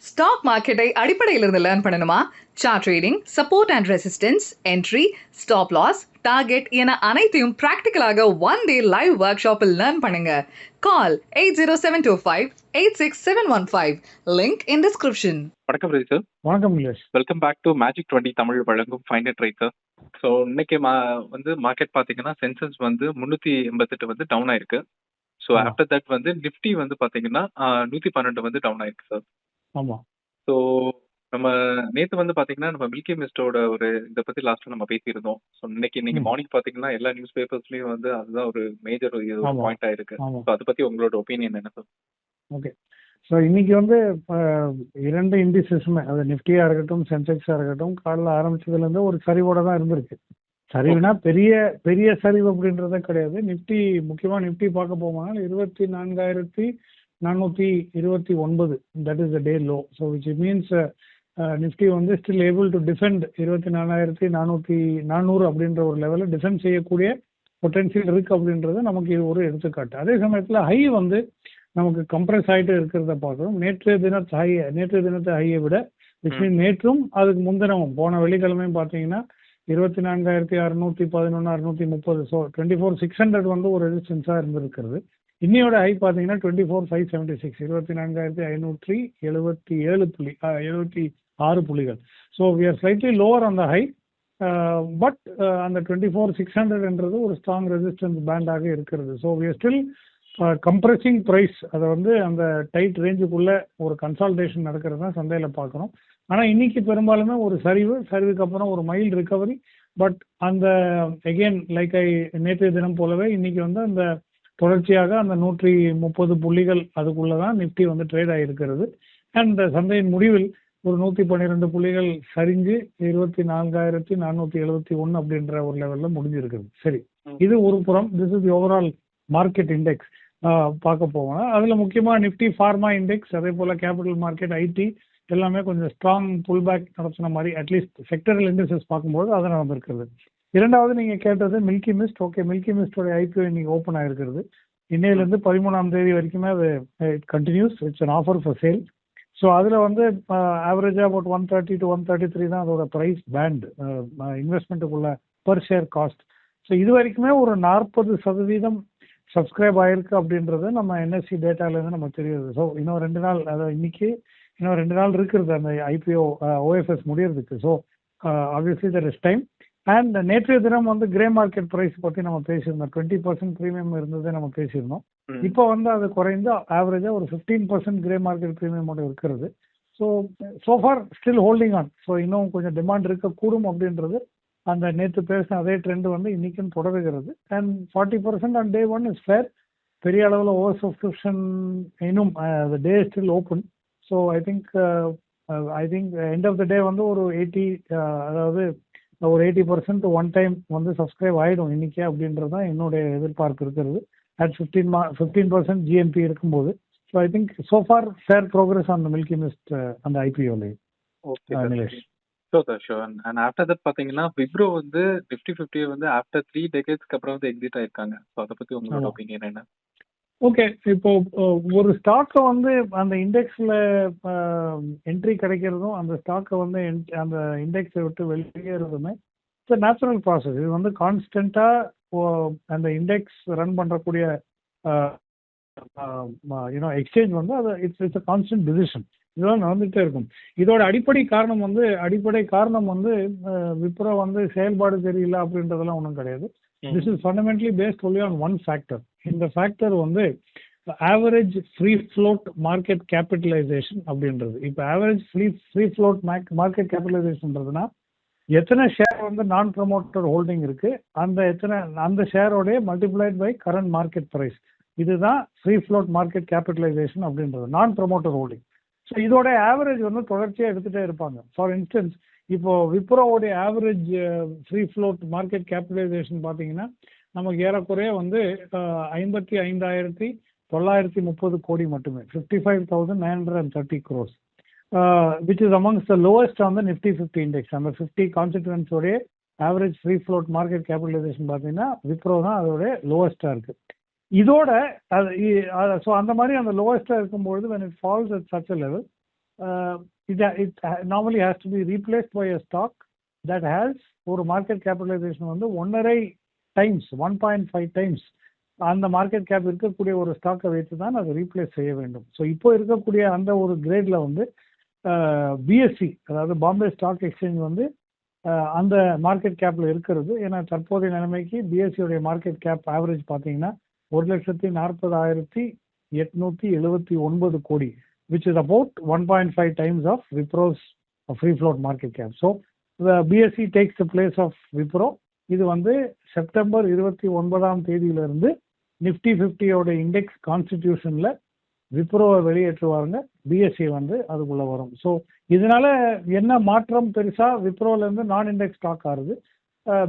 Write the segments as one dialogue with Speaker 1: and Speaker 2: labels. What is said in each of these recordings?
Speaker 1: Stock மார்க்கெட்டை அடிப்படையிலிருந்து learn பண்ணணுமா? Chart trading, support and resistance, entry, stop loss, target என அனைத்தையும் பிராக்டிக்கலாக ஒன் டே லைவ் ஒர்க் ஷாப்பில் லேர்ன் பண்ணுங்க. கால் 8072586715. Link in description.
Speaker 2: வணக்கம் ரவி சார்.
Speaker 3: வணக்கம் Nilesh.
Speaker 2: Welcome back to magic 20 Tamil வழங்கும் find and right sir. So இன்னைக்கு வந்து மார்க்கெட் பார்த்தீங்கன்னா சென்சஸ் வந்து 388 வந்து டவுன் ஆயிருக்கு. ஸோ ஆஃப்டர் தட் வந்து நிஃப்டி வந்து பார்த்தீங்கன்னா 112 வந்து டவுன் ஆயிருக்கு சார்.
Speaker 3: ஆமாம்.
Speaker 2: ஸோ நம்ம நேற்று வந்து பார்த்தீங்கன்னா நம்ம மில்கி மிஸ்டோட ஒரு இதை பற்றி லாஸ்ட்டாக நம்ம பேசியிருந்தோம். ஸோ இன்னைக்கு மார்னிங் பார்த்தீங்கன்னா எல்லா நியூஸ் பேப்பர்ஸ்லையும் வந்து அதுதான் ஒரு மேஜர் பாயிண்ட் ஆயிருக்கு. ஸோ அதை பற்றி உங்களோட ஒப்பீனியன் என்ன சார்?
Speaker 3: ஓகே, ஸோ இன்னைக்கு வந்து இரண்டு இண்டிசஸுமே, அது நிஃப்டியாக இருக்கட்டும் சென்செக்ஸாக இருக்கட்டும், காலைல ஆரம்பிச்சதுலேருந்து ஒரு சரிவோட தான் இருந்திருக்கு. சரிவுனா பெரிய பெரிய சரிவு அப்படின்றதே கிடையாது. நிஃப்டி முக்கியமாக நிஃப்டி பார்க்க போனால் 24,429, that is the day low. So which means Nifty வந்து ஸ்டில் ஏபிள் டு டிஃபெண்ட் 24,400 அப்படின்ற ஒரு லெவலில் டிஃபெண்ட் செய்யக்கூடிய பொட்டென்ஷியல் இருக்குது அப்படின்றது நமக்கு இது ஒரு எடுத்துக்காட்டு. அதே சமயத்தில் ஹை வந்து நமக்கு கம்ப்ரஸ் ஆகிட்டு இருக்கிறத பார்க்குறோம். நேற்றைய தினத்தை ஹையை விட விச் மீன் நேற்றும் அதுக்கு முந்தினமும் போன வெள்ளிக்கிழமையும் பார்த்தீங்கன்னா 24,611 630. ஸோ 24,600 வந்து ஒரு ரெசிஸ்டன்ஸாக இருந்திருக்கிறது. இன்னையோட ஹை பார்த்தீங்கன்னா 24,576, 24,577 புள்ளிகள். So we are slightly lower on the high, but அந்த 24,600 ஒரு ஸ்ட்ராங் ரெசிஸ்டன்ஸ் பேண்டாக இருக்கிறது. So we are still compressing price. அதை வந்து அந்த டைட் ரேஞ்சுக்குள்ள ஒரு கன்சால்டேஷன் நடக்கிறது தான் சந்தையில் பார்க்குறோம். ஆனால் இன்னைக்கு பெரும்பாலுமே ஒரு சரிவுக்கு அப்புறம் ஒரு மைல்டு ரிகவரி. பட் அந்த அகெயின் லைக் நேற்றைய தினம் போலவே இன்னைக்கு வந்து அந்த தொடர்ச்சியாக அந்த 130 புள்ளிகள் அதுக்குள்ள தான் நிஃப்டி வந்து ட்ரேட் ஆகிருக்கிறது. அண்ட் சந்தையின் முடிவில் ஒரு 112 புள்ளிகள் சரிஞ்சு 24,471 அப்படின்ற ஒரு லெவலில் முடிஞ்சிருக்குது. சரி, இது ஒரு புறம். This is the overall market index பார்க்க போவோம்னா அதில் முக்கியமாக நிஃப்டி ஃபார்மா இண்டெக்ஸ், அதே போல் கேபிட்டல் மார்க்கெட், ஐடி எல்லாமே கொஞ்சம் ஸ்ட்ராங் புல் பேக் நடத்தின மாதிரி அட்லீஸ்ட் செக்டரல் இண்டெக்ஸஸ் பார்க்கும்போது அது நடந்திருக்கிறது. இரண்டாவது நீங்கள் கேட்டது மில்கி மிஸ்ட். ஓகே, மில்கி மிஸ்டோட ஐபிஓ இன்னைக்கு ஓப்பன் ஆகிருக்கிறது. இன்னையிலேருந்து 13ஆம் தேதி வரைக்குமே அது it continues. It's an offer for sale. So அதில் வந்து ஆவரேஜாக அபவுட் 130 to 133 தான் அதோட ப்ரைஸ் பேண்ட் இன்வெஸ்ட்மெண்ட்டுக்குள்ள பர் ஷேர் காஸ்ட். ஸோ இது வரைக்குமே ஒரு 40% சப்ஸ்கிரைப் ஆயிருக்கு அப்படின்றது நம்ம என்எஸ்சி டேட்டாலேருந்து நம்ம தெரியுது. ஸோ இன்னும் 2 நாள், அதாவது இன்னைக்கு இன்னும் 2 நாள் இருக்கிறது அந்த ஐபிஓ ஓஎஃப்எஸ் முடியறதுக்கு. So obviously that is time. And நேற்றைய தினம் வந்து கிரே மார்க்கெட் ப்ரைஸ் பற்றி நம்ம பேசியிருந்தோம். 20% ப்ரீமியம் இருந்ததே நம்ம பேசியிருந்தோம். இப்போ வந்து அது குறைந்து ஆவரேஜாக ஒரு 15% கிரே மார்க்கெட் ப்ரீமியமோட இருக்கிறது. So for still holding on. So இன்னும் கொஞ்சம் டிமாண்ட் இருக்கக்கூடும் அப்படின்றது அந்த நேற்று பேசின அதே ட்ரெண்ட் வந்து இன்னைக்கும் தொடருகிறது. And 40% on day one is fair. பெரிய அளவில் ஓவர் சப்ஸ்கிரிப்ஷன் இன்னும் day still open. So I think end of the day வந்து ஒரு 80, அதாவது ஒரு 80% ஒன் டைம் வந்து சப்ஸ்கிரைப் ஆகிடும் இன்னைக்கே அப்படின்றது தான் என்னுடைய எதிர்பார்ப்பு இருக்கிறது. அட் 15% ஜிஎம்பி இருக்கும்போது. So I think so far fair progress on the milky mist அந்த ஐபிஓல.
Speaker 2: Okay Nilesh. Sure sir, sure. And after that பார்த்தீங்கன்னா விப்ரோ வந்து நிஃப்டி 50 வந்து ஆஃப்டர் 3 டெக்கேட்ஸ்க்கு அப்புறம் வந்து எக்ஸிட் ஆயிருக்காங்க. ஸோ அதை பற்றி உங்களோட ஒப்பீனியன் என்ன?
Speaker 3: ஓகே, இப்போ ஒரு ஸ்டாக்கை வந்து அந்த இண்டெக்ஸில் என்ட்ரி கிடைக்கிறதும் அந்த ஸ்டாக்கை வந்து அந்த இண்டெக்ஸை விட்டு வெளியேறதுமே இட்ஸ் நேச்சுரல் ப்ராசஸ். இது வந்து கான்ஸ்டண்ட்டாக அந்த இண்டெக்ஸ் ரன் பண்ணுறக்கூடிய எக்ஸ்சேஞ்ச் வந்து அது இட்ஸ் அ கான்ஸ்டன்ட் டிசிஷன். இதெல்லாம் நடந்துகிட்டே இருக்கும். இதோட அடிப்படை காரணம் வந்து விப்ரோ வந்து செயல்பாடு தெரியல அப்படின்றதெல்லாம் ஒன்றும் கிடையாது. This is fundamentally based only on one factor. இந்த ஃபேக்டர் வந்து average free float market capitalisation அப்படின்றது. இப்போ ஆவரேஜ் ஃப்ரீ ஃப்ளோட் மார்க்கெட் கேபிட்டலைசேஷன்றதுனா எத்தனை ஷேர் வந்து நான் ப்ரமோட்டர் ஹோல்டிங் இருக்கு, அந்த ஷேரோடைய multiplied by current market price. இதுதான் ஃப்ரீ ஃப்ளோட் மார்க்கெட் கேபிட்டலைசேஷன் அப்படின்றது, நான் ப்ரமோட்டர் ஹோல்டிங். ஸோ இதோட ஆவரேஜ் வந்து தொடர்ச்சியாக எடுத்துகிட்டே இருப்பாங்க. ஃபார் இன்ஸ்டன்ஸ் இப்போ விப்ரோவுடைய average free float market capitalisation பார்த்தீங்கன்னா நமக்கு ஏறக்குறைய வந்து 55,930 கோடி மட்டுமே, 55,930 crores, which is amongst the lowest on the Nifty 50 index. அந்த 50 constituents உடைய average free float market capitalisation பார்த்தீங்கன்னா விப்ரோ தான் அதோட லோவஸ்டாக இருக்கு. இதோட ஸோ அந்த மாதிரி அந்த லோவஸ்டாக இருக்கும்பொழுது when it falls at such a level, it normally has to be replaced by a stock that has ஒரு மார்க்கெட் கேபிட்டலைசேஷன் வந்து 1.5 டைம்ஸ் 1.5 டைம்ஸ் அந்த மார்க்கெட் கேப் இருக்கக்கூடிய ஒரு ஸ்டாக்கை வைத்து தான் அதை ரீப்ளேஸ் செய்ய வேண்டும். ஸோ இப்போ இருக்கக்கூடிய அந்த ஒரு கிரேட்ல வந்து பிஎஸ்சி அதாவது பாம்பே ஸ்டாக் எக்ஸ்சேஞ்ச் வந்து அந்த மார்க்கெட் கேப்ல இருக்கிறது. ஏன்னா தற்போதைய நிலைமைக்கு பிஎஸ்சியோடைய மார்க்கெட் கேப் ஆவரேஜ் பார்த்தீங்கன்னா 1,40,879 கோடி, which is about 1.5 times of Wipro's free float market cap. So the BSE takes the place of Wipro. இது வந்து செப்டம்பர் 29ஆம் தேதியிலிருந்து நிஃப்டி 50 ஓட இண்டெக்ஸ் கான்ஸ்டிடியூஷன்ல விப்ரோவை வெளியேற்றுவாங்க, பிஎஸ்சி வந்து அதுக்குள்ள வரும். ஸோ இதனால என்ன மாற்றம் பெருசா? விப்ரோல இருந்து நான் இண்டெக்ஸ் ஸ்டாக் ஆகுது,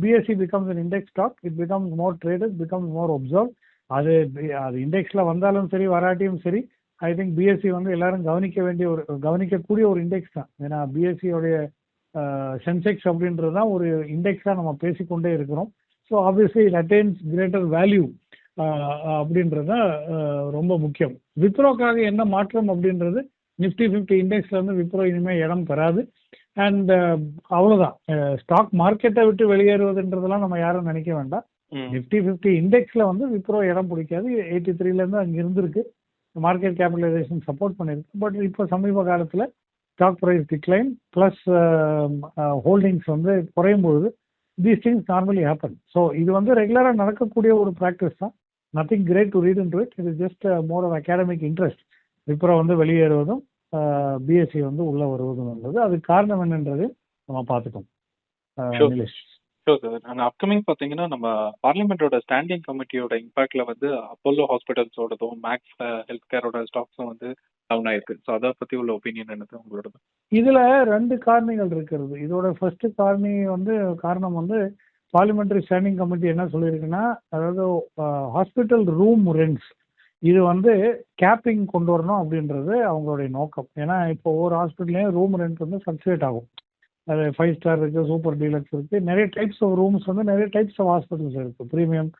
Speaker 3: BSE becomes an index stock, it becomes more traded, becomes more observe. அது இண்டெக்ஸ்ல வந்தாலும் சரி வராட்டியும் சரி, ஐ திங்க் பிஎஸ்சி வந்து எல்லாரும் கவனிக்கக்கூடிய ஒரு இண்டெக்ஸ் தான். ஏன்னா பிஎஸ்சியோடைய சென்செக்ஸ் அப்படின்றது தான் ஒரு இண்டெக்ஸா நம்ம பேசிக்கொண்டே இருக்கிறோம். So obviously it attains greater value அப்படின்றது ரொம்ப முக்கியம். விப்ரோக்காக என்ன மாற்றம் அப்படின்றது, நிஃப்டி 50 இண்டெக்ஸ்ல இருந்து விப்ரோ இனிமேல் இடம் பெறாது. அண்ட் அவ்வளோதான், ஸ்டாக் மார்க்கெட்டை விட்டு வெளியேறுவதுன்றதெல்லாம் நம்ம யாரும் நினைக்க வேண்டாம். நிஃப்டி 50 இண்டெக்ஸ்ல வந்து விப்ரோ இடம் பிடிக்காது. 83ல இருந்து அங்கே இருந்திருக்கு, மார்க்கெட் கேபிட்டலைசேஷன் சப்போர்ட் பண்ணிருக்கு. பட் இப்போ சமீப காலத்தில் stock price decline plus holdings வந்து குறையும் பொழுது these things normally happen. So இது வந்து ரெகுலராக நடக்கக்கூடிய ஒரு ப்ராக்டிஸ் தான். Nothing great to read into it. It is just more of academic interest. Wipro வந்து வெளியேறுவதும் பிஎஸ்சி வந்து உள்ள வருவதும் என்பது அதுக்கு காரணம் என்னன்றது நம்ம பார்த்துட்டோம். நிலேஷ்,
Speaker 2: அப்கமிங் பார்த்தீங்கன்னா நம்ம பார்லிமெண்டோட ஸ்டாண்டிங் கமிட்டியோட இம்பாக்ட்ல வந்து அப்போலோ ஹாஸ்பிட்டல்ஸோடதும் மேக்ஸ் ஹெல்த் கேரோட ஸ்டாக்ஸும் வந்து டவுன் ஆயிருக்கு. ஸோ அதை பத்தி உள்ள ஒப்பீனியன் என்னது உங்களோட?
Speaker 3: இதுல 2 காரணிகள் இருக்கிறது. இதோட ஃபர்ஸ்ட் காரணம் வந்து பார்லிமெண்டரி ஸ்டாண்டிங் கமிட்டி என்ன சொல்லியிருக்குன்னா, அதாவது ஹாஸ்பிட்டல் ரூம் ரெண்ட்ஸ் இது வந்து கேப்பிங் கொண்டு வரணும் அப்படின்றது அவங்களுடைய நோக்கம். ஏன்னா இப்போ ஒவ்வொரு ஹாஸ்பிட்டல்லையும் ரூம் ரெண்ட் வந்து ஃப்ளக்சுவேட் ஆகும். அது 5 ஸ்டார் இருக்கு, சூப்பர் டீலக்ஸ் இருக்கு, நிறைய டைப்ஸ் ஆஃப் ரூம்ஸ் வந்து நிறைய டைப்ஸ் ஆஃப் ஹாஸ்பிட்டல்ஸ் இருக்கு, premium,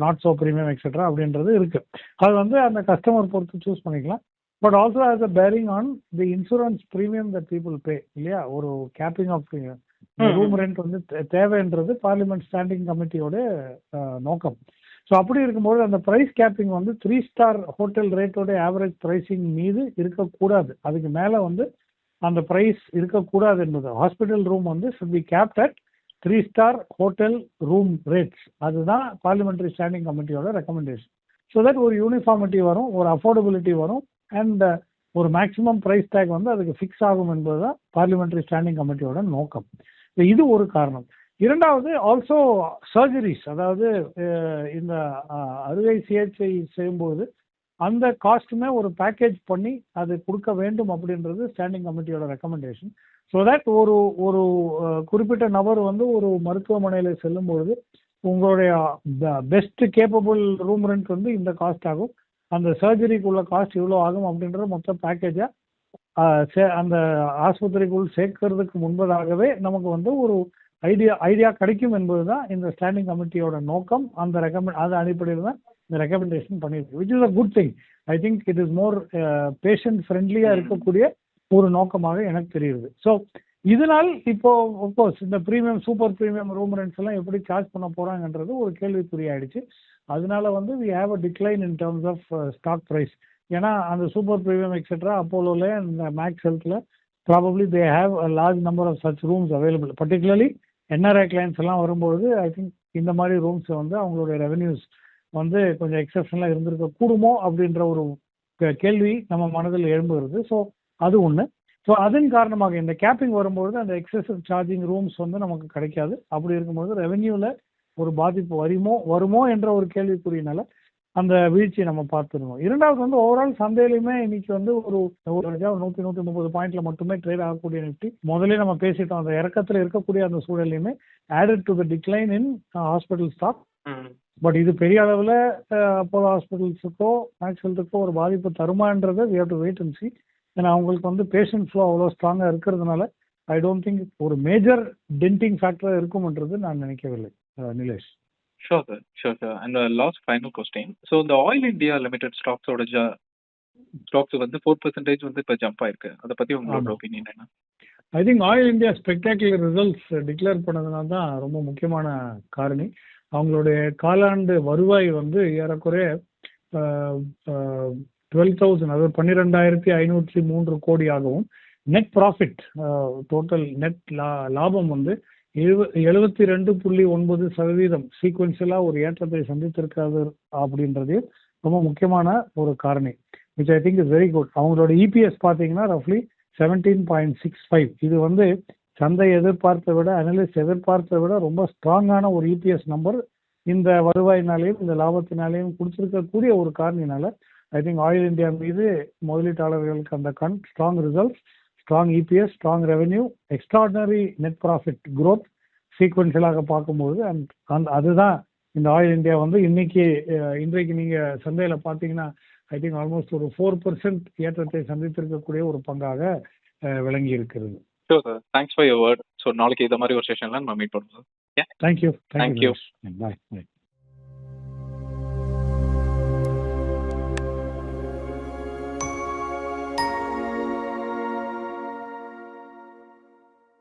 Speaker 3: not so premium etcetera அப்படின்றது இருக்கு. அது வந்து அந்த கஸ்டமர் பொறுத்து சூஸ் பண்ணிக்கலாம். But also has a bearing on the insurance premium that people pay இல்லையா. ஒரு கேப்பிங் ஆஃப் ரூம் ரெண்ட் வந்து தேவைன்றது பார்லிமெண்ட் ஸ்டாண்டிங் கமிட்டியோட நோக்கம். ஸோ அப்படி இருக்கும்போது அந்த ப்ரைஸ் கேப்பிங் வந்து 3 ஸ்டார் ஹோட்டல் ரேட்டோட ஆவரேஜ் ப்ரைஸிங் மீது இருக்கக்கூடாது. அதுக்கு மேலே வந்து அந்த ப்ரைஸ் இருக்கக்கூடாது என்பது. ஹாஸ்பிட்டல் ரூம் வந்து should be capped at 3 star hotel room rates. அதுதான் பார்லிமெண்டரி ஸ்டாண்டிங் கமிட்டியோட ரெக்கமெண்டேஷன். ஸோ தட் ஒரு யூனிஃபார்மிட்டி வரும், ஒரு அஃபோர்டபிலிட்டி வரும், அண்ட் ஒரு மேக்ஸிமம் ப்ரைஸ் டேக் வந்து அதுக்கு ஃபிக்ஸ் ஆகும் என்பதுதான் பார்லிமெண்டரி ஸ்டாண்டிங் கமிட்டியோட நோக்கம். இது ஒரு காரணம். இரண்டாவது ஆல்சோ சர்ஜரிஸ், அதாவது இந்த அறுவை சிகிச்சை செய்யும்போது அந்த காஸ்ட்டுமே ஒரு பேக்கேஜ் பண்ணி அது கொடுக்க வேண்டும் அப்படின்றது ஸ்டாண்டிங் கமிட்டியோட ரெக்கமெண்டேஷன். ஸோ தட் ஒரு குறிப்பிட்ட நபர் வந்து ஒரு மருத்துவமனையில் செல்லும் பொழுது உங்களுடைய பெஸ்ட் கேப்பபிள் ரூம் ரெண்ட் வந்து இந்த காஸ்ட் ஆகும், அந்த சர்ஜரிக்குள்ள காஸ்ட் இவ்வளோ ஆகும் அப்படின்ற மொத்த பேக்கேஜா அந்த ஆஸ்பத்திரிக்குள் சேர்க்கறதுக்கு முன்பதாகவே நமக்கு வந்து ஒரு ஐடியா கிடைக்கும் என்பதுதான் இந்த ஸ்டாண்டிங் கமிட்டியோட நோக்கம். அது அடிப்படையில் தான் இந்த ரெக்கமெண்டேஷன் பண்ணியிருக்கு, which is a good thing. I think it is more patient ஃப்ரெண்ட்லியா இருக்கக்கூடிய ஒரு நோக்கமாக எனக்கு தெரியுது. ஸோ இதனால் இப்போ அப்கோர்ஸ் இந்த ப்ரீமியம் சூப்பர் ப்ரீமியம் ரூம் ரெண்ட்ஸ் எல்லாம் எப்படி சார்ஜ் பண்ண போறாங்கன்றது ஒரு கேள்விக்குறி ஆயிடுச்சு. அதனால வந்து we have a decline in terms of stock price. ஏன்னா அந்த சூப்பர் ப்ரீமியம் எக்ஸெட்ரா அப்போலோல இந்த மேக்ஸ் ஹெல்த்ல probably they have a large number of such rooms available. Particularly NRI clients எல்லாம் வரும்பொழுது ஐ திங்க் இந்த மாதிரி ரூம்ஸ் வந்து அவங்களுடைய ரெவென்யூஸ் வந்து கொஞ்சம் எக்ஸப்ஷனலாக இருந்திருக்க கூடுமோ அப்படின்ற ஒரு கேள்வி நம்ம மனதில் எழும்புகிறது. ஸோ அது ஒன்று. ஸோ அதன் காரணமாக இந்த கேப்பிங் வரும்பொழுது அந்த எக்ஸசிவ் சார்ஜிங் ரூம்ஸ் வந்து நமக்கு கிடைக்காது. அப்படி இருக்கும்போது ரெவென்யூவில் ஒரு பாதிப்பு வருமோ என்ற ஒரு கேள்விக்குறியினால அந்த வீழ்ச்சியை நம்ம பார்த்துருவோம். இரண்டாவது வந்து ஓவரால் சந்தையிலுமே இன்னைக்கு வந்து ஒரு 130 பாயிண்ட்ல மட்டுமே ட்ரேட் ஆகக்கூடிய நிஃப்டி. முதலே நம்ம பேசிட்டோம், அந்த இறக்கத்தில் இருக்கக்கூடிய அந்த சூழலையுமே added to the decline in hospital stock. But இது பெரிய அளவில் அப்போலோ ஹாஸ்பிட்டல்ஸுக்கோ மேக்ஸ் ஹெல்த்துக்கோ ஒரு பாதிப்பு தருமான்றதை we have to wait and see. ஏன்னா அவங்களுக்கு வந்து பேஷண்ட் ஃப்ளோ அவ்வளோ ஸ்ட்ராங்காக இருக்கிறதுனால ஐ டோன்ட் திங்க் ஒரு மேஜர் டென்டிங் ஃபேக்டராக இருக்கும்ன்றது நான் நினைக்கவில்லை. Nilesh.
Speaker 2: Sure, sir. And the last final question. So the Oil India Limited stocks ஓட ஸ்டாக்ஸ் வந்து 4% வந்து இப்போ ஜம்ப் ஆயிருக்கு. அதை பத்தி உங்களோட
Speaker 3: ஆமா.
Speaker 2: ஒப்பீனியன் என்ன?
Speaker 3: ஐ think Oil India spectacular results declare பண்ணதுனால தான் ரொம்ப முக்கியமான காரணி. அவங்களுடைய காலாண்டு வருவாய் வந்து ஏறக்குறைய 12,000, அதாவது 12,503 கோடியாகவும், நெட் ப்ராஃபிட் டோட்டல் நெட் லாபம் வந்து 72.9% சீக்வன்ஷியலாக ஒரு ஏற்றத்தை சந்தித்திருக்காது அப்படின்றது ரொம்ப முக்கியமான ஒரு காரணி, which I think is very good. அவங்களோட இபிஎஸ் பார்த்தீங்கன்னா ரஃப்லி 17.65. இது வந்து சந்தை எதிர்பார்த்த விட, அனலிஸ்ட் எதிர்பார்த்த விட ரொம்ப ஸ்ட்ராங்கான ஒரு இபிஎஸ் நம்பர் இந்த வருவாயினாலேயும் இந்த லாபத்தினாலேயும் கொடுத்துருக்கக்கூடிய ஒரு காரணினால ஐ திங்க் ஆயில் இந்தியா மீது முதலீட்டாளர்களுக்கு அந்த strong results, strong EPS, strong revenue, extraordinary net profit growth சீக்வன்ஷியலாக பார்க்கும்போது அதுதான் இந்த ஆயில் இந்தியா வந்து இன்றைக்கு நீங்கள் சந்தையில் பார்த்தீங்கன்னா ஐ திங்க் ஆல்மோஸ்ட் ஒரு 4% ஏற்றத்தை சந்தித்திருக்கக்கூடிய ஒரு பங்காக விளங்கி இருக்கிறது.
Speaker 2: Sure sir, thanks for your word. So நாளைக்கு இந்த மாதிரி ஒரு செஷன்ல நம்ம மீட் பண்ணுவோம்.
Speaker 3: தேங்க்யூ.
Speaker 2: Thank you.
Speaker 3: பாய்.